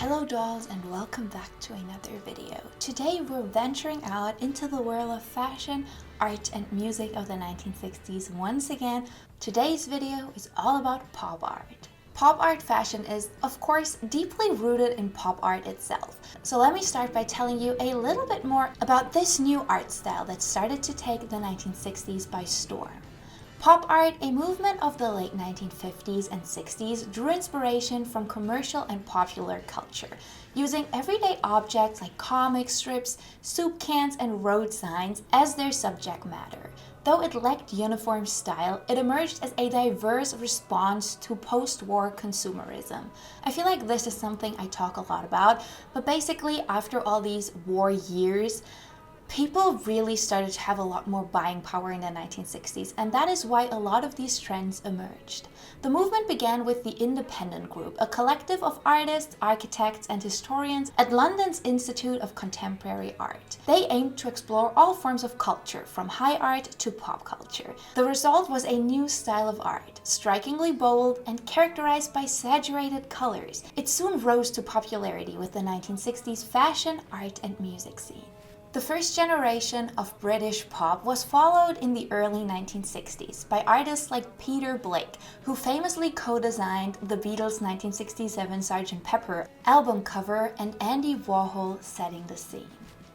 Hello dolls and welcome back to another video. Today we're venturing out into the world of fashion, art and music of the 1960s once again. Today's video is all about pop art. Pop art fashion is, of course, deeply rooted in pop art itself. So let me start by telling you a little bit more about this new art style that started to take the 1960s by storm. Pop art, a movement of the late 1950s and 60s, drew inspiration from commercial and popular culture, using everyday objects like comic strips, soup cans, and road signs as their subject matter. Though it lacked uniform style, it emerged as a diverse response to post-war consumerism. I feel like this is something I talk a lot about, but basically after all these war years, people really started to have a lot more buying power in the 1960s, and that is why a lot of these trends emerged. The movement began with the Independent Group, a collective of artists, architects, and historians at London's Institute of Contemporary Art. They aimed to explore all forms of culture, from high art to pop culture. The result was a new style of art, strikingly bold and characterized by saturated colors. It soon rose to popularity with the 1960s fashion, art, and music scene. The first generation of British pop was followed in the early 1960s by artists like Peter Blake, who famously co-designed the Beatles' 1967 Sgt. Pepper album cover, and Andy Warhol setting the scene.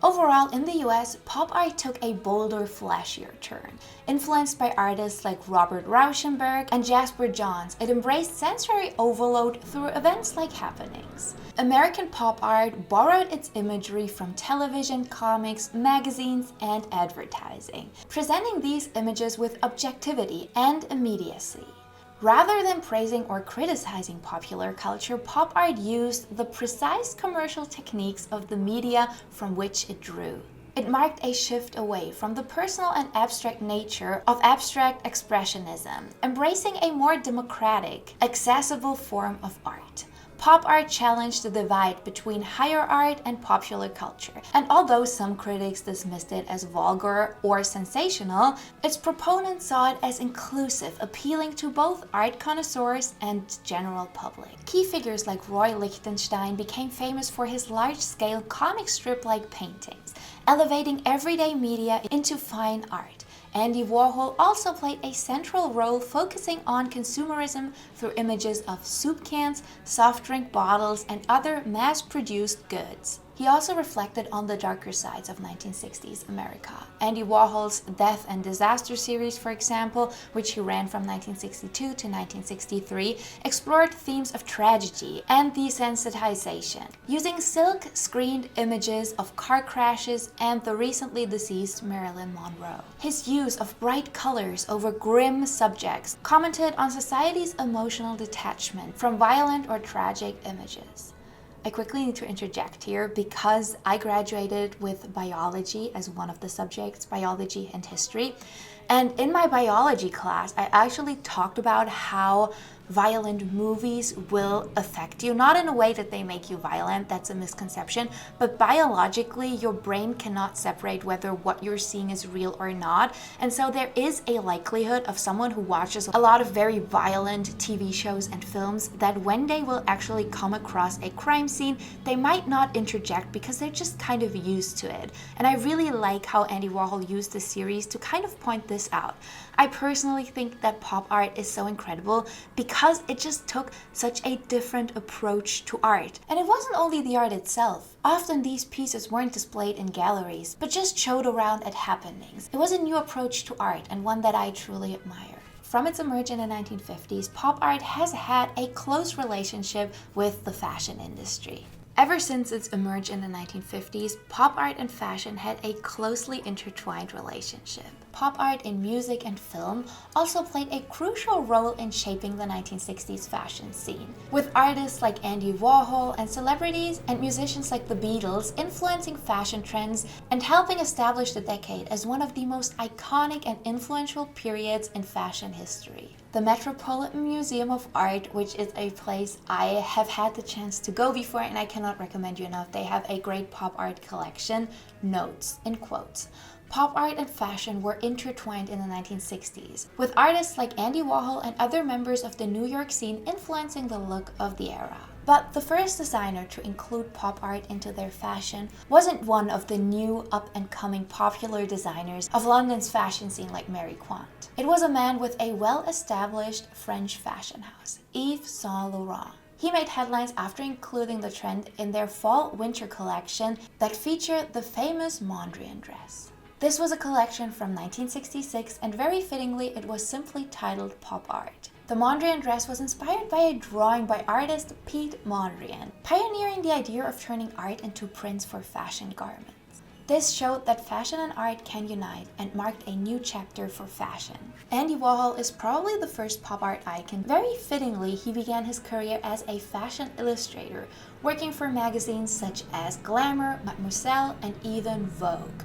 Overall, in the US, pop art took a bolder, flashier turn. Influenced by artists like Robert Rauschenberg and Jasper Johns, it embraced sensory overload through events like happenings. American pop art borrowed its imagery from television, comics, magazines, and advertising, presenting these images with objectivity and immediacy. Rather than praising or criticizing popular culture, pop art used the precise commercial techniques of the media from which it drew. It marked a shift away from the personal and abstract nature of abstract expressionism, embracing a more democratic, accessible form of art. Pop art challenged the divide between higher art and popular culture, and although some critics dismissed it as vulgar or sensational, its proponents saw it as inclusive, appealing to both art connoisseurs and general public. Key figures like Roy Lichtenstein became famous for his large-scale comic strip-like paintings, elevating everyday media into fine art. Andy Warhol also played a central role, focusing on consumerism through images of soup cans, soft drink bottles, and other mass-produced goods. He also reflected on the darker sides of 1960s America. Andy Warhol's Death and Disaster series, for example, which he ran from 1962 to 1963, explored themes of tragedy and desensitization, using silk-screened images of car crashes and the recently deceased Marilyn Monroe. His use of bright colors over grim subjects commented on society's emotional detachment from violent or tragic images. I quickly need to interject here because I graduated with biology as one of the subjects, biology and history. And in my biology class, I actually talked about how violent movies will affect you, not in a way that they make you violent, that's a misconception, but biologically your brain cannot separate whether what you're seeing is real or not. And so there is a likelihood of someone who watches a lot of very violent TV shows and films that when they will actually come across a crime scene, they might not interject because they're just kind of used to it. And I really like how Andy Warhol used this series to kind of point this out. I personally think that pop art is so incredible because it just took such a different approach to art. And it wasn't only the art itself. Often these pieces weren't displayed in galleries, but just showed around at happenings. It was a new approach to art and one that I truly admire. From its emergence in the 1950s, pop art has had a close relationship with the fashion industry. Ever since its emergence in the 1950s, pop art and fashion had a closely intertwined relationship. Pop art in music and film also played a crucial role in shaping the 1960s fashion scene, with artists like Andy Warhol and celebrities and musicians like the Beatles influencing fashion trends and helping establish the decade as one of the most iconic and influential periods in fashion history. The Metropolitan Museum of Art, which is a place I have had the chance to go before and I cannot recommend you enough. They have a great pop art collection, notes in quotes. Pop art and fashion were intertwined in the 1960s, with artists like Andy Warhol and other members of the New York scene influencing the look of the era. But the first designer to include pop art into their fashion wasn't one of the new up-and-coming popular designers of London's fashion scene like Mary Quant. It was a man with a well-established French fashion house, Yves Saint Laurent. He made headlines after including the trend in their fall-winter collection that featured the famous Mondrian dress. This was a collection from 1966, and very fittingly it was simply titled Pop Art. The Mondrian dress was inspired by a drawing by artist Piet Mondrian, pioneering the idea of turning art into prints for fashion garments. This showed that fashion and art can unite and marked a new chapter for fashion. Andy Warhol is probably the first pop art icon. Very fittingly, he began his career as a fashion illustrator, working for magazines such as Glamour, Mademoiselle, and even Vogue.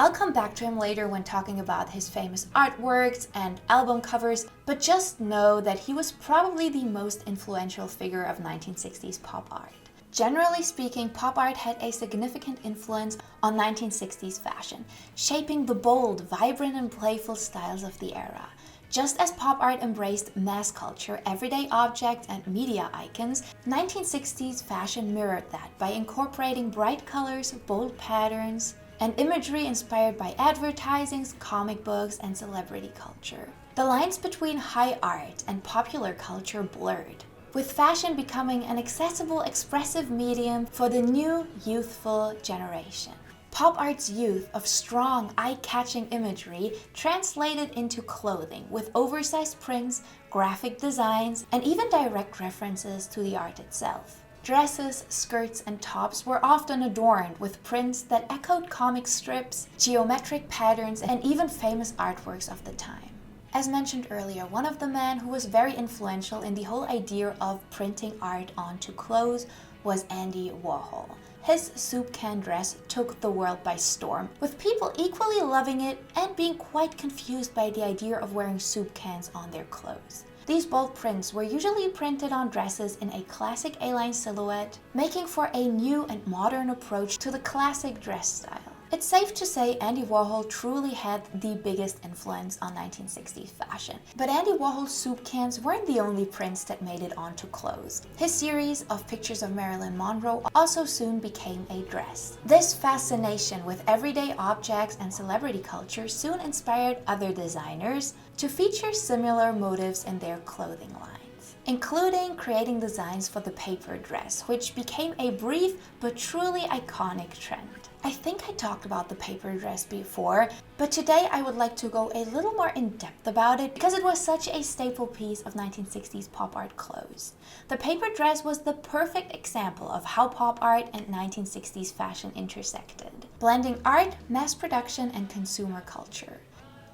I'll come back to him later when talking about his famous artworks and album covers, but just know that he was probably the most influential figure of 1960s pop art. Generally speaking, pop art had a significant influence on 1960s fashion, shaping the bold, vibrant, and playful styles of the era. Just as pop art embraced mass culture, everyday objects, and media icons, 1960s fashion mirrored that by incorporating bright colors, bold patterns, and imagery inspired by advertising, comic books, and celebrity culture. The lines between high art and popular culture blurred, with fashion becoming an accessible, expressive medium for the new, youthful generation. Pop art's youth of strong, eye-catching imagery translated into clothing with oversized prints, graphic designs, and even direct references to the art itself. Dresses, skirts, and tops were often adorned with prints that echoed comic strips, geometric patterns, and even famous artworks of the time. As mentioned earlier, one of the men who was very influential in the whole idea of printing art onto clothes was Andy Warhol. His soup can dress took the world by storm, with people equally loving it and being quite confused by the idea of wearing soup cans on their clothes. These bold prints were usually printed on dresses in a classic A-line silhouette, making for a new and modern approach to the classic dress style. It's safe to say Andy Warhol truly had the biggest influence on 1960s fashion. But Andy Warhol's soup cans weren't the only prints that made it onto clothes. His series of pictures of Marilyn Monroe also soon became a dress. This fascination with everyday objects and celebrity culture soon inspired other designers to feature similar motives in their clothing lines, including creating designs for the paper dress, which became a brief but truly iconic trend. I think I talked about the paper dress before, but today I would like to go a little more in depth about it because it was such a staple piece of 1960s pop art clothes. The paper dress was the perfect example of how pop art and 1960s fashion intersected, blending art, mass production, and consumer culture.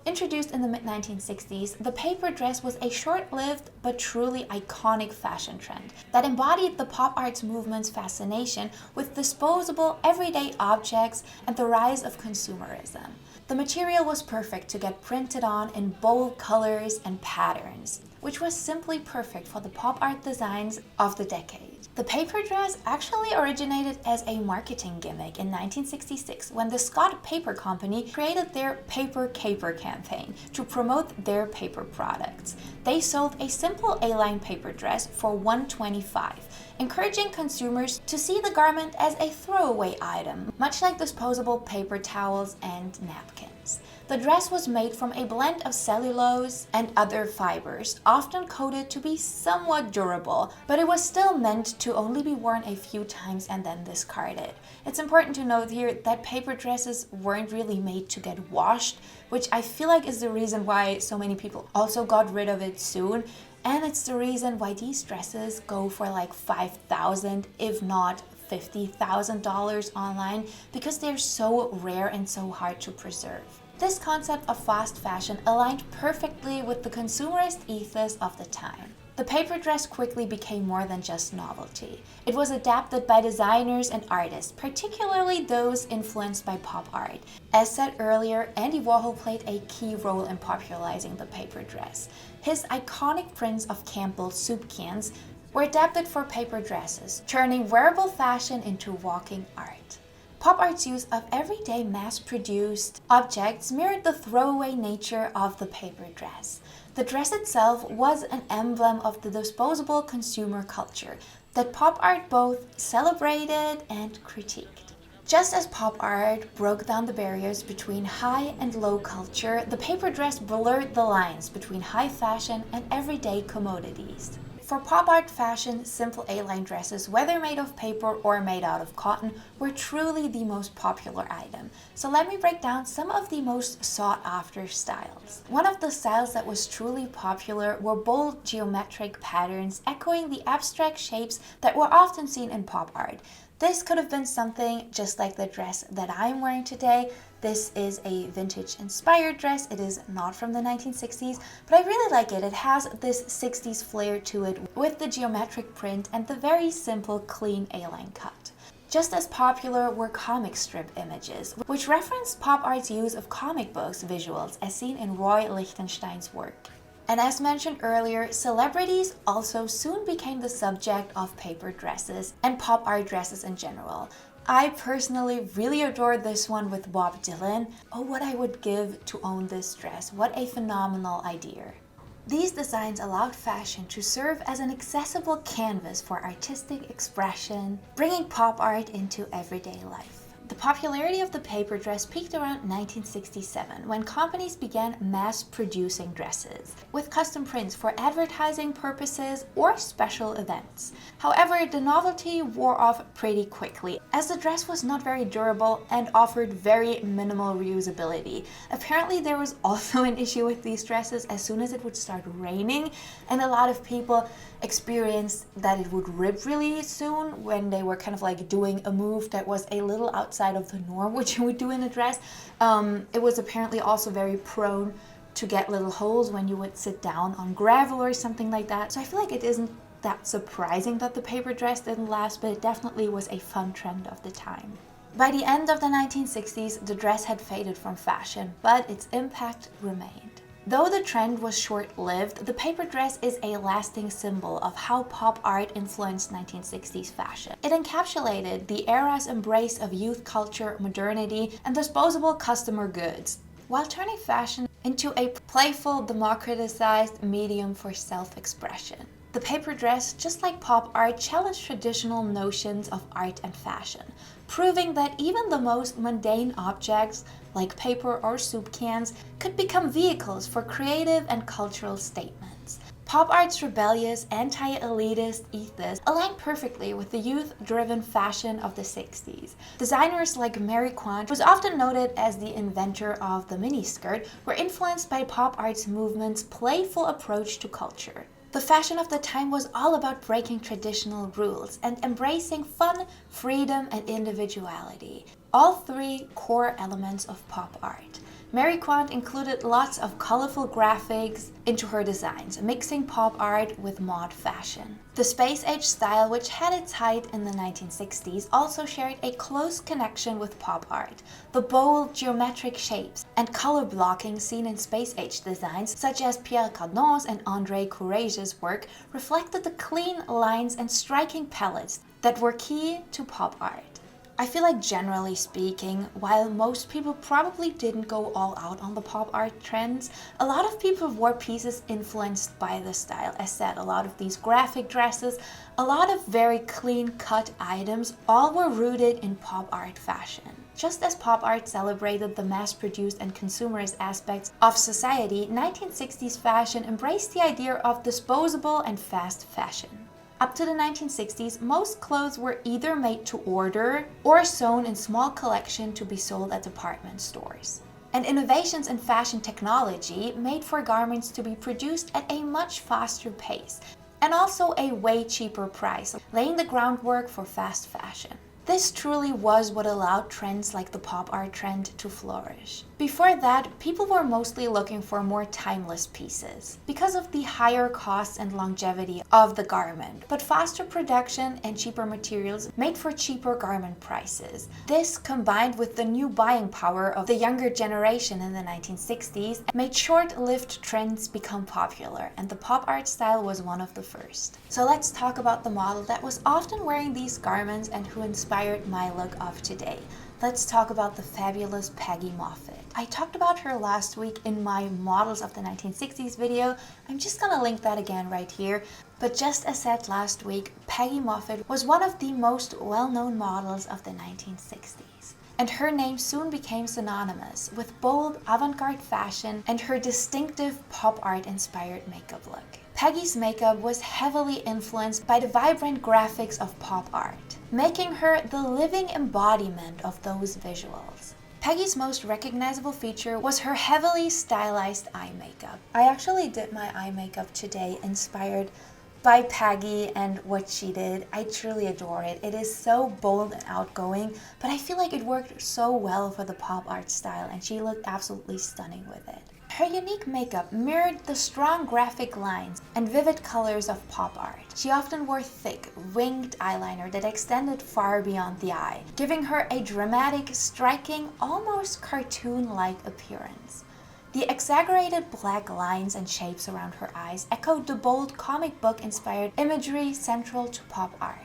Introduced in the mid-1960s, the paper dress was a short-lived but truly iconic fashion trend that embodied the pop arts movement's fascination with disposable, everyday objects and the rise of consumerism. The material was perfect to get printed on in bold colors and patterns, which was simply perfect for the pop art designs of the decade. The paper dress actually originated as a marketing gimmick in 1966 when the Scott Paper Company created their Paper Caper campaign to promote their paper products. They sold a simple A-line paper dress for $1.25, encouraging consumers to see the garment as a throwaway item, much like disposable paper towels and napkins. The dress was made from a blend of cellulose and other fibers, often coated to be somewhat durable, but it was still meant to only be worn a few times and then discarded. It's important to note here that paper dresses weren't really made to get washed, which I feel like is the reason why so many people also got rid of it soon. And it's the reason why these dresses go for like $5,000, if not $50,000 online, because they're so rare and so hard to preserve. This concept of fast fashion aligned perfectly with the consumerist ethos of the time. The paper dress quickly became more than just novelty. It was adapted by designers and artists, particularly those influenced by pop art. As said earlier, Andy Warhol played a key role in popularizing the paper dress. His iconic prints of Campbell's soup cans were adapted for paper dresses, turning wearable fashion into walking art. Pop art's use of everyday mass-produced objects mirrored the throwaway nature of the paper dress. The dress itself was an emblem of the disposable consumer culture. that pop art both celebrated and critiqued. Just as pop art broke down the barriers between high and low culture, the paper dress blurred the lines between high fashion and everyday commodities. For pop art fashion, simple A-line dresses, whether made of paper or made out of cotton, were truly the most popular item. So let me break down some of the most sought-after styles. One of the styles that was truly popular were bold geometric patterns, echoing the abstract shapes that were often seen in pop art. This could have been something just like the dress that I'm wearing today. This is a vintage inspired dress. It is not from the 1960s, but I really like it. It has this 60s flair to it with the geometric print and the very simple, clean A-line cut. Just as popular were comic strip images, which reference pop art's use of comic books visuals as seen in Roy Lichtenstein's work. And as mentioned earlier, celebrities also soon became the subject of paper dresses and pop art dresses in general. I personally really adored this one with Bob Dylan. Oh, what I would give to own this dress. What a phenomenal idea. These designs allowed fashion to serve as an accessible canvas for artistic expression, bringing pop art into everyday life. The popularity of the paper dress peaked around 1967 when companies began mass-producing dresses with custom prints for advertising purposes or special events. However, the novelty wore off pretty quickly as the dress was not very durable and offered very minimal reusability. Apparently, there was also an issue with these dresses as soon as it would start raining, and a lot of people experienced that it would rip really soon when they were kind of like doing a move that was a little outside of the norm, which you would do in a dress. It was apparently also very prone to get little holes when you would sit down on gravel or something like that. So I feel like it isn't that surprising that the paper dress didn't last, but it definitely was a fun trend of the time. By the end of the 1960s, the dress had faded from fashion, but its impact remained. Though the trend was short-lived, the paper dress is a lasting symbol of how pop art influenced 1960s fashion. It encapsulated the era's embrace of youth culture, modernity, and disposable customer goods, while turning fashion into a playful, democratized medium for self-expression. The paper dress, just like pop art, challenged traditional notions of art and fashion, proving that even the most mundane objects, like paper or soup cans, could become vehicles for creative and cultural statements. Pop art's rebellious, anti-elitist ethos aligned perfectly with the youth-driven fashion of the 60s. Designers like Mary Quant, who was often noted as the inventor of the miniskirt, were influenced by pop art's movement's playful approach to culture. The fashion of the time was all about breaking traditional rules and embracing fun, freedom, and individuality, all three core elements of pop art. Mary Quant included lots of colorful graphics into her designs, mixing pop art with mod fashion. The space age style, which had its height in the 1960s, also shared a close connection with pop art. The bold, geometric shapes and color blocking seen in space age designs, such as Pierre Cardin's and André Courage's work, reflected the clean lines and striking palettes that were key to pop art. I feel like generally speaking, while most people probably didn't go all out on the pop art trends, a lot of people wore pieces influenced by the style. As said, a lot of these graphic dresses, a lot of very clean cut items, all were rooted in pop art fashion. Just as pop art celebrated the mass-produced and consumerist aspects of society, 1960s fashion embraced the idea of disposable and fast fashion. Up to the 1960s, most clothes were either made to order or sewn in small collections to be sold at department stores. And innovations in fashion technology made for garments to be produced at a much faster pace and also a way cheaper price, laying the groundwork for fast fashion. This truly was what allowed trends like the pop art trend to flourish. Before that, people were mostly looking for more timeless pieces because of the higher costs and longevity of the garment, but faster production and cheaper materials made for cheaper garment prices. This, combined with the new buying power of the younger generation in the 1960s, made short-lived trends become popular, and the pop art style was one of the first. So let's talk about the model that was often wearing these garments and who inspired my look of today. let's talk about the fabulous Peggy Moffat. I talked about her last week in my Models of the 1960s video. I'm just gonna link that again right here. But just as said last week, Peggy Moffat was one of the most well-known models of the 1960s. And her name soon became synonymous with bold avant-garde fashion and her distinctive pop art inspired makeup look. Peggy's makeup was heavily influenced by the vibrant graphics of pop art, making her the living embodiment of those visuals. Peggy's most recognizable feature was her heavily stylized eye makeup. I actually did my eye makeup today inspired by Peggy and what she did. I truly adore it. It is so bold and outgoing, but I feel like it worked so well for the pop art style and she looked absolutely stunning with it. Her unique makeup mirrored the strong graphic lines and vivid colors of pop art. She often wore thick, winged eyeliner that extended far beyond the eye, giving her a dramatic, striking, almost cartoon-like appearance. The exaggerated black lines and shapes around her eyes echoed the bold comic book-inspired imagery central to pop art.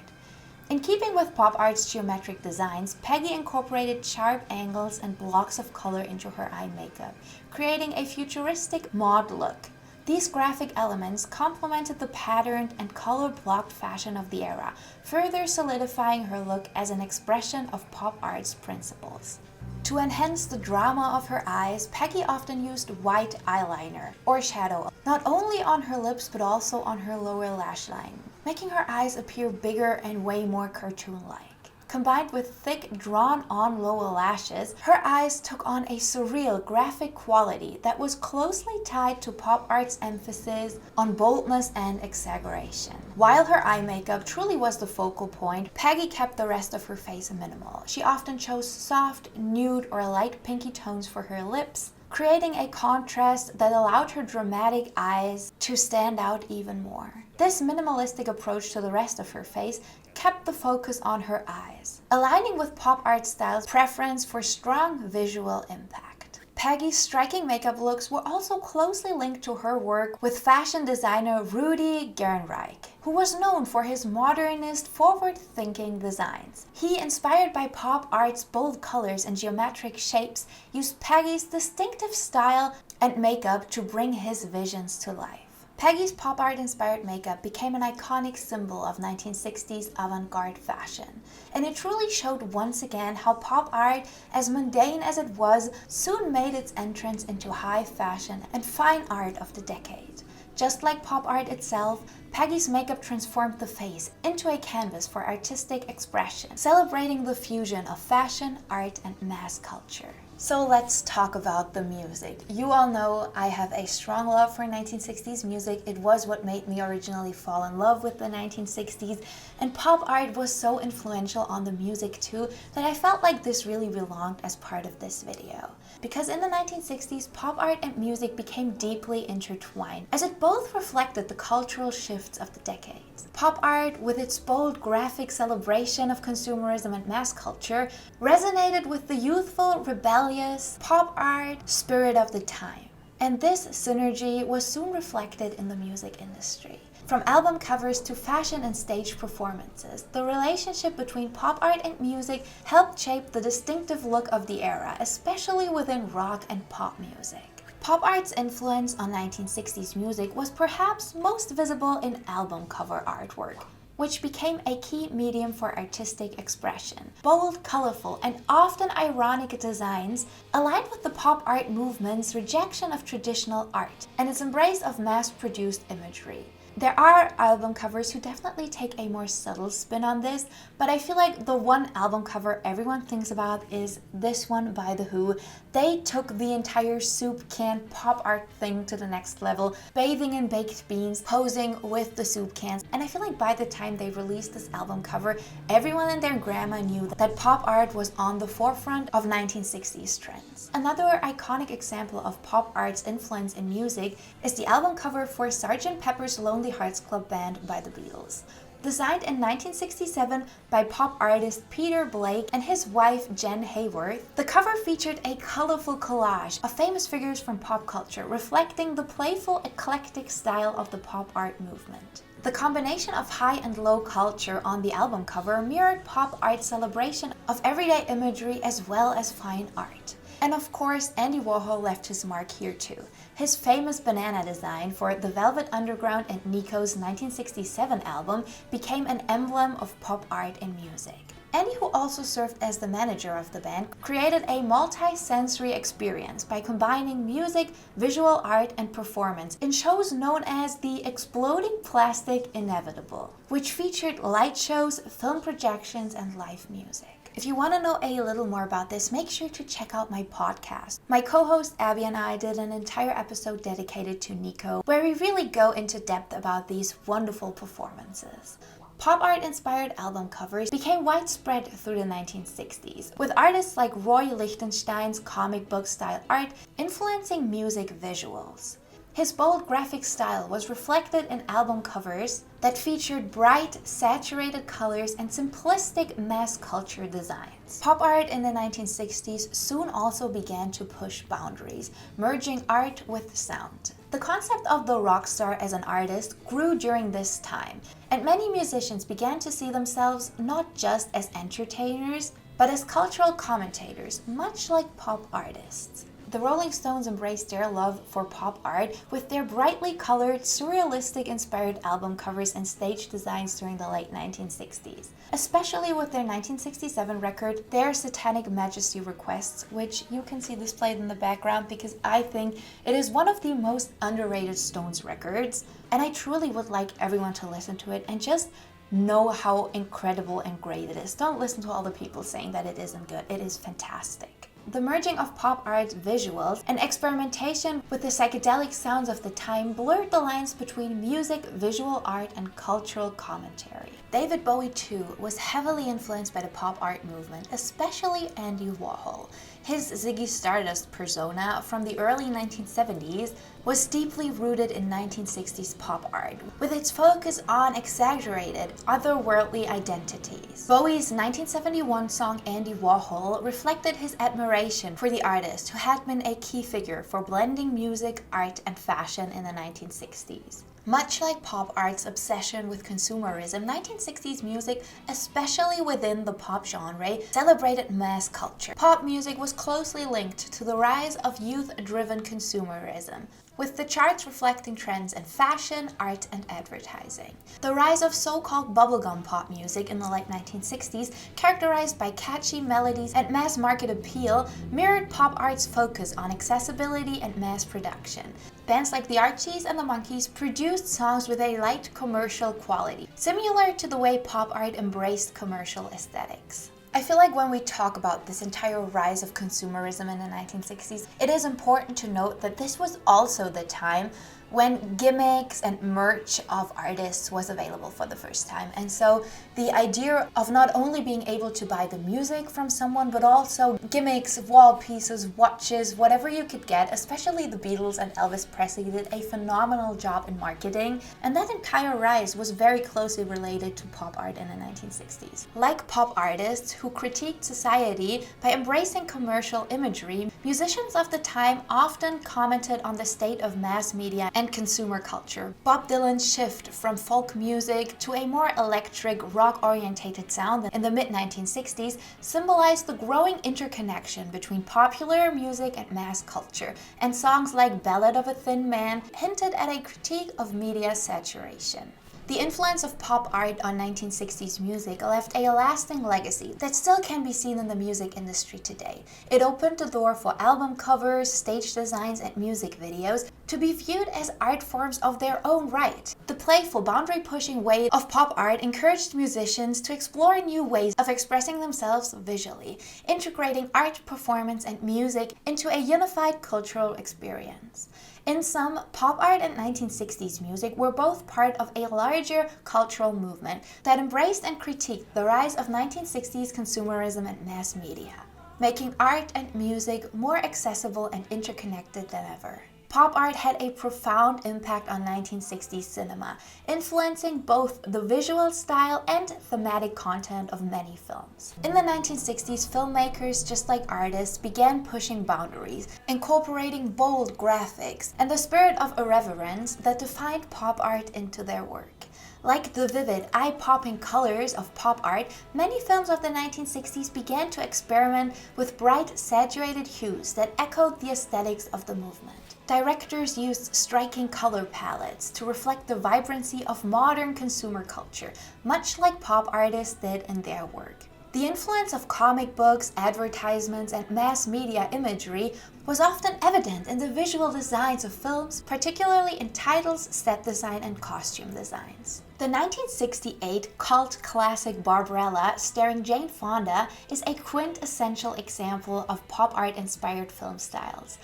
In keeping with pop art's geometric designs, Peggy incorporated sharp angles and blocks of color into her eye makeup, creating a futuristic mod look. These graphic elements complemented the patterned and color-blocked fashion of the era, further solidifying her look as an expression of pop art's principles. To enhance the drama of her eyes, Peggy often used white eyeliner or shadow, not only on her lips but also on her lower lash line, making her eyes appear bigger and way more cartoon-like. Combined with thick, drawn-on lower lashes, her eyes took on a surreal, graphic quality that was closely tied to pop art's emphasis on boldness and exaggeration. While her eye makeup truly was the focal point, Peggy kept the rest of her face minimal. She often chose soft, nude, or light pinky tones for her lips, creating a contrast that allowed her dramatic eyes to stand out even more. This minimalistic approach to the rest of her face kept the focus on her eyes, aligning with pop art style's preference for strong visual impact. Peggy's striking makeup looks were also closely linked to her work with fashion designer Rudi Gernreich, who was known for his modernist, forward-thinking designs. He, inspired by pop art's bold colors and geometric shapes, used Peggy's distinctive style and makeup to bring his visions to life. Peggy's pop art-inspired makeup became an iconic symbol of 1960s avant-garde fashion, and it truly showed once again how pop art, as mundane as it was, soon made its entrance into high fashion and fine art of the decade. Just like pop art itself, Peggy's makeup transformed the face into a canvas for artistic expression, celebrating the fusion of fashion, art, and mass culture. So let's talk about the music. You all know I have a strong love for 1960s music. It was what made me originally fall in love with the 1960s, and pop art was so influential on the music too that I felt like this really belonged as part of this video. Because in the 1960s, pop art and music became deeply intertwined, as it both reflected the cultural shifts of the decades. Pop art, with its bold graphic celebration of consumerism and mass culture, resonated with the youthful, rebellious pop art spirit of the time. And this synergy was soon reflected in the music industry. From album covers to fashion and stage performances, the relationship between pop art and music helped shape the distinctive look of the era, especially within rock and pop music. Pop art's influence on 1960s music was perhaps most visible in album cover artwork, which became a key medium for artistic expression. Bold, colorful, and often ironic designs aligned with the pop art movement's rejection of traditional art and its embrace of mass-produced imagery. There are album covers who definitely take a more subtle spin on this, but I feel like the one album cover everyone thinks about is this one by The Who. They took the entire soup can pop art thing to the next level, bathing in baked beans, posing with the soup cans, and I feel like by the time they released this album cover, everyone and their grandma knew that pop art was on the forefront of 1960s trends. Another iconic example of pop art's influence in music is the album cover for Sgt. Pepper's Lonely Hearts Club Band by the Beatles. Designed in 1967 by pop artist Peter Blake and his wife Jen Hayworth, the cover featured a colorful collage of famous figures from pop culture, reflecting the playful, eclectic style of the pop art movement. The combination of high and low culture on the album cover mirrored pop art's celebration of everyday imagery as well as fine art. And of course, Andy Warhol left his mark here too. His famous banana design for The Velvet Underground and Nico's 1967 album became an emblem of pop art and music. Andy, who also served as the manager of the band, created a multi-sensory experience by combining music, visual art, and performance in shows known as the Exploding Plastic Inevitable, which featured light shows, film projections, and live music. If you want to know a little more about this, make sure to check out my podcast. My co-host Abby and I did an entire episode dedicated to Nico, where we really go into depth about these wonderful performances. Pop art-inspired album covers became widespread through the 1960s, with artists like Roy Lichtenstein's comic book style art influencing music visuals. His bold graphic style was reflected in album covers that featured bright, saturated colors and simplistic mass culture designs. Pop art in the 1960s soon also began to push boundaries, merging art with sound. The concept of the rock star as an artist grew during this time, and many musicians began to see themselves not just as entertainers, but as cultural commentators, much like pop artists. The Rolling Stones embraced their love for pop art with their brightly colored, surrealistic-inspired album covers and stage designs during the late 1960s, especially with their 1967 record, Their Satanic Majesty Requests, which you can see displayed in the background because I think it is one of the most underrated Stones records, and I truly would like everyone to listen to it and just know how incredible and great it is. Don't listen to all the people saying that it isn't good. It is fantastic. The merging of pop art visuals and experimentation with the psychedelic sounds of the time blurred the lines between music, visual art, and cultural commentary. David Bowie, too, was heavily influenced by the pop art movement, especially Andy Warhol. His Ziggy Stardust persona from the early 1970s was deeply rooted in 1960s pop art, with its focus on exaggerated, otherworldly identities. Bowie's 1971 song Andy Warhol reflected his admiration for the artist who had been a key figure for blending music, art, and fashion in the 1960s. Much like pop art's obsession with consumerism, 1960s music, especially within the pop genre, celebrated mass culture. Pop music was closely linked to the rise of youth-driven consumerism, with the charts reflecting trends in fashion, art, and advertising. The rise of so-called bubblegum pop music in the late 1960s, characterized by catchy melodies and mass market appeal, mirrored pop art's focus on accessibility and mass production. Bands like the Archies and the Monkees produced songs with a light commercial quality, similar to the way pop art embraced commercial aesthetics. I feel like when we talk about this entire rise of consumerism in the 1960s, it is important to note that this was also the time when gimmicks and merch of artists was available for the first time. And so the idea of not only being able to buy the music from someone, but also gimmicks, wall pieces, watches, whatever you could get, especially the Beatles and Elvis Presley did a phenomenal job in marketing. And that entire rise was very closely related to pop art in the 1960s. Like pop artists who critiqued society by embracing commercial imagery, musicians of the time often commented on the state of mass media and consumer culture. Bob Dylan's shift from folk music to a more electric, rock-orientated sound in the mid-1960s symbolized the growing interconnection between popular music and mass culture, and songs like Ballad of a Thin Man hinted at a critique of media saturation. The influence of pop art on 1960s music left a lasting legacy that still can be seen in the music industry today. It opened the door for album covers, stage designs, and music videos to be viewed as art forms of their own right. The playful, boundary-pushing wave of pop art encouraged musicians to explore new ways of expressing themselves visually, integrating art, performance, and music into a unified cultural experience. In sum, pop art and 1960s music were both part of a larger cultural movement that embraced and critiqued the rise of 1960s consumerism and mass media, making art and music more accessible and interconnected than ever. Pop art had a profound impact on 1960s cinema, influencing both the visual style and thematic content of many films. In the 1960s, filmmakers, just like artists, began pushing boundaries, incorporating bold graphics and the spirit of irreverence that defined pop art into their work. Like the vivid, eye-popping colors of pop art, many films of the 1960s began to experiment with bright, saturated hues that echoed the aesthetics of the movement. Directors used striking color palettes to reflect the vibrancy of modern consumer culture, much like pop artists did in their work. The influence of comic books, advertisements, and mass media imagery was often evident in the visual designs of films, particularly in titles, set design, and costume designs. The 1968 cult classic Barbarella, starring Jane Fonda, is a quintessential example of pop art-inspired film styles,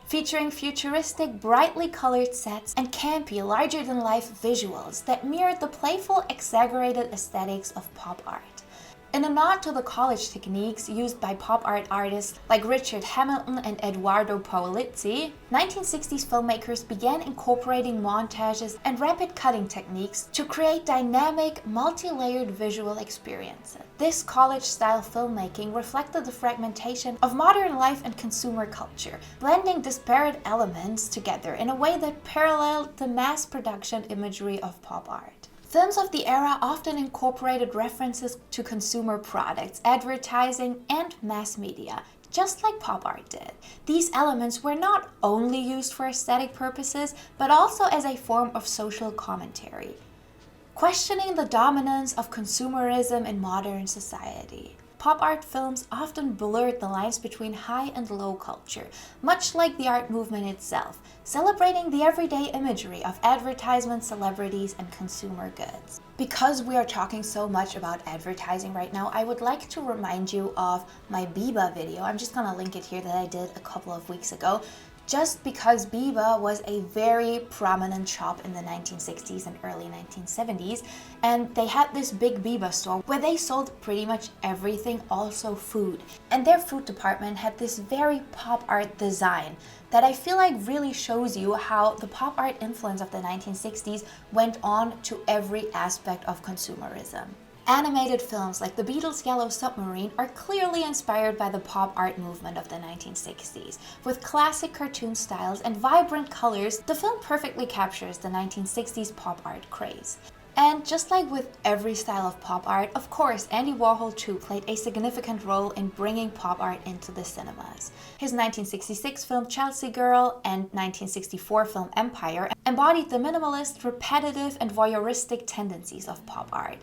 featuring futuristic, brightly colored sets and campy, larger-than-life visuals that mirrored the playful, exaggerated aesthetics of pop art. In a nod to the college techniques used by pop art artists like Richard Hamilton and Eduardo Paolizzi, 1960s filmmakers began incorporating montages and rapid cutting techniques to create dynamic, multi-layered visual experiences. This college-style filmmaking reflected the fragmentation of modern life and consumer culture, blending disparate elements together in a way that paralleled the mass production imagery of pop art. Films of the era often incorporated references to consumer products, advertising, and mass media, just like pop art did. These elements were not only used for aesthetic purposes, but also as a form of social commentary, questioning the dominance of consumerism in modern society. Pop art films often blurred the lines between high and low culture, much like the art movement itself, celebrating the everyday imagery of advertisements, celebrities, and consumer goods. Because we are talking so much about advertising right now, I would like to remind you of my Biba video. I'm just gonna link it here that I did a couple of weeks ago. Just because Biba was a very prominent shop in the 1960s and early 1970s, and they had this big Biba store where they sold pretty much everything, also food. And their food department had this very pop art design that I feel like really shows you how the pop art influence of the 1960s went on to every aspect of consumerism. Animated films like The Beatles' Yellow Submarine are clearly inspired by the pop art movement of the 1960s. With classic cartoon styles and vibrant colors, the film perfectly captures the 1960s pop art craze. And just like with every style of pop art, of course, Andy Warhol too played a significant role in bringing pop art into the cinemas. His 1966 film Chelsea Girl and 1964 film Empire embodied the minimalist, repetitive, and voyeuristic tendencies of pop art.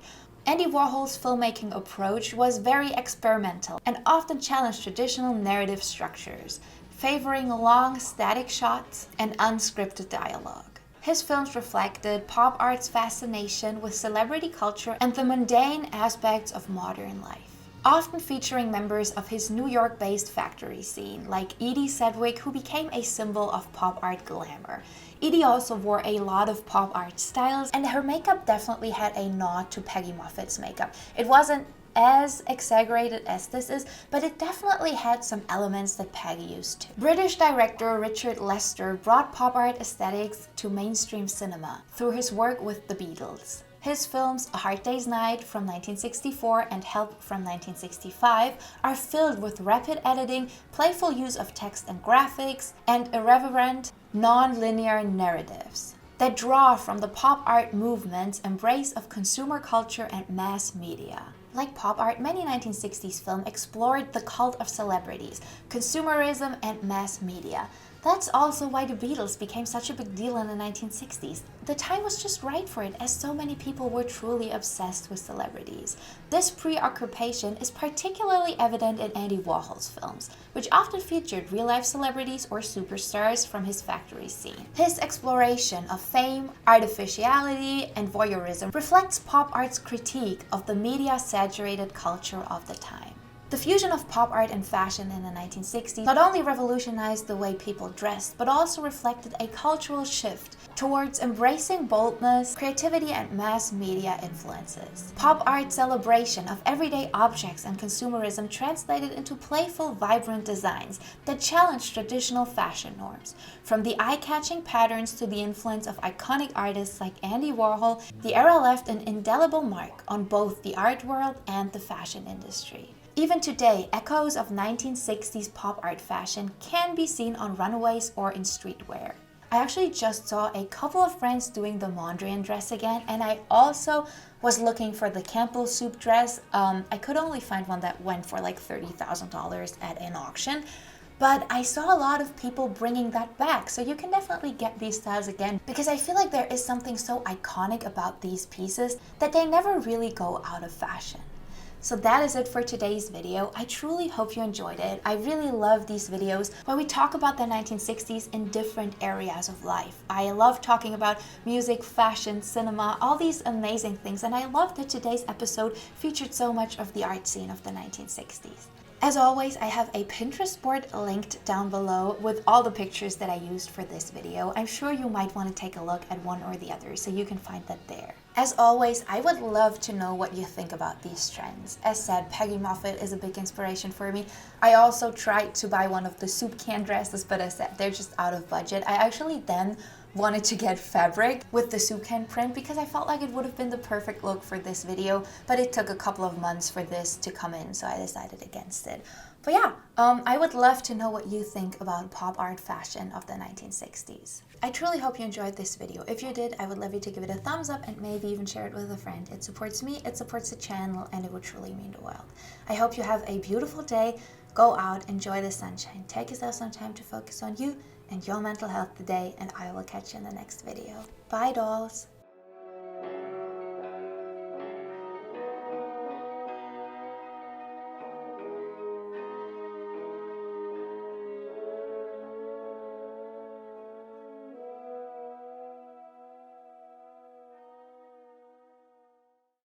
Andy Warhol's filmmaking approach was very experimental and often challenged traditional narrative structures, favoring long, static shots and unscripted dialogue. His films reflected pop art's fascination with celebrity culture and the mundane aspects of modern life, often featuring members of his New York-based factory scene, like Edie Sedgwick, who became a symbol of pop art glamour. Edie also wore a lot of pop art styles, and her makeup definitely had a nod to Peggy Moffat's makeup. It wasn't as exaggerated as this is, but it definitely had some elements that Peggy used to. British director Richard Lester brought pop art aesthetics to mainstream cinema through his work with the Beatles. His films A Hard Day's Night from 1964 and Help from 1965 are filled with rapid editing, playful use of text and graphics, and irreverent, non-linear narratives that draw from the pop art movement's embrace of consumer culture and mass media. Like pop art, many 1960s films explored the cult of celebrities, consumerism, and mass media. That's also why the Beatles became such a big deal in the 1960s. The time was just right for it, as so many people were truly obsessed with celebrities. This preoccupation is particularly evident in Andy Warhol's films, which often featured real-life celebrities or superstars from his factory scene. His exploration of fame, artificiality, and voyeurism reflects pop art's critique of the media-saturated culture of the time. The fusion of pop art and fashion in the 1960s not only revolutionized the way people dressed, but also reflected a cultural shift towards embracing boldness, creativity, and mass media influences. Pop art's celebration of everyday objects and consumerism translated into playful, vibrant designs that challenged traditional fashion norms. From the eye-catching patterns to the influence of iconic artists like Andy Warhol, the era left an indelible mark on both the art world and the fashion industry. Even today, echoes of 1960s pop art fashion can be seen on runways or in streetwear. I actually just saw a couple of friends doing the Mondrian dress again, and I also was looking for the Campbell soup dress. I could only find one that went for like $30,000 at an auction. But I saw a lot of people bringing that back, so you can definitely get these styles again, because I feel like there is something so iconic about these pieces that they never really go out of fashion. So that is it for today's video. I truly hope you enjoyed it. I really love these videos where we talk about the 1960s in different areas of life. I love talking about music, fashion, cinema, all these amazing things, and I love that today's episode featured so much of the art scene of the 1960s. As always, I have a Pinterest board linked down below with all the pictures that I used for this video. I'm sure you might want to take a look at one or the other, so you can find that there. As always, I would love to know what you think about these trends. As said, Peggy Moffat is a big inspiration for me. I also tried to buy one of the soup can dresses, but as said, they're just out of budget. I actually then wanted to get fabric with the soup can print because I felt like it would have been the perfect look for this video, but it took a couple of months for this to come in, so I decided against it. But yeah, I would love to know what you think about pop art fashion of the 1960s. I truly hope you enjoyed this video. If you did, I would love you to give it a thumbs up and maybe even share it with a friend. It supports me, it supports the channel, and it would truly mean the world. I hope you have a beautiful day. Go out, enjoy the sunshine, take yourself some time to focus on you and your mental health today, and I will catch you in the next video. Bye, dolls!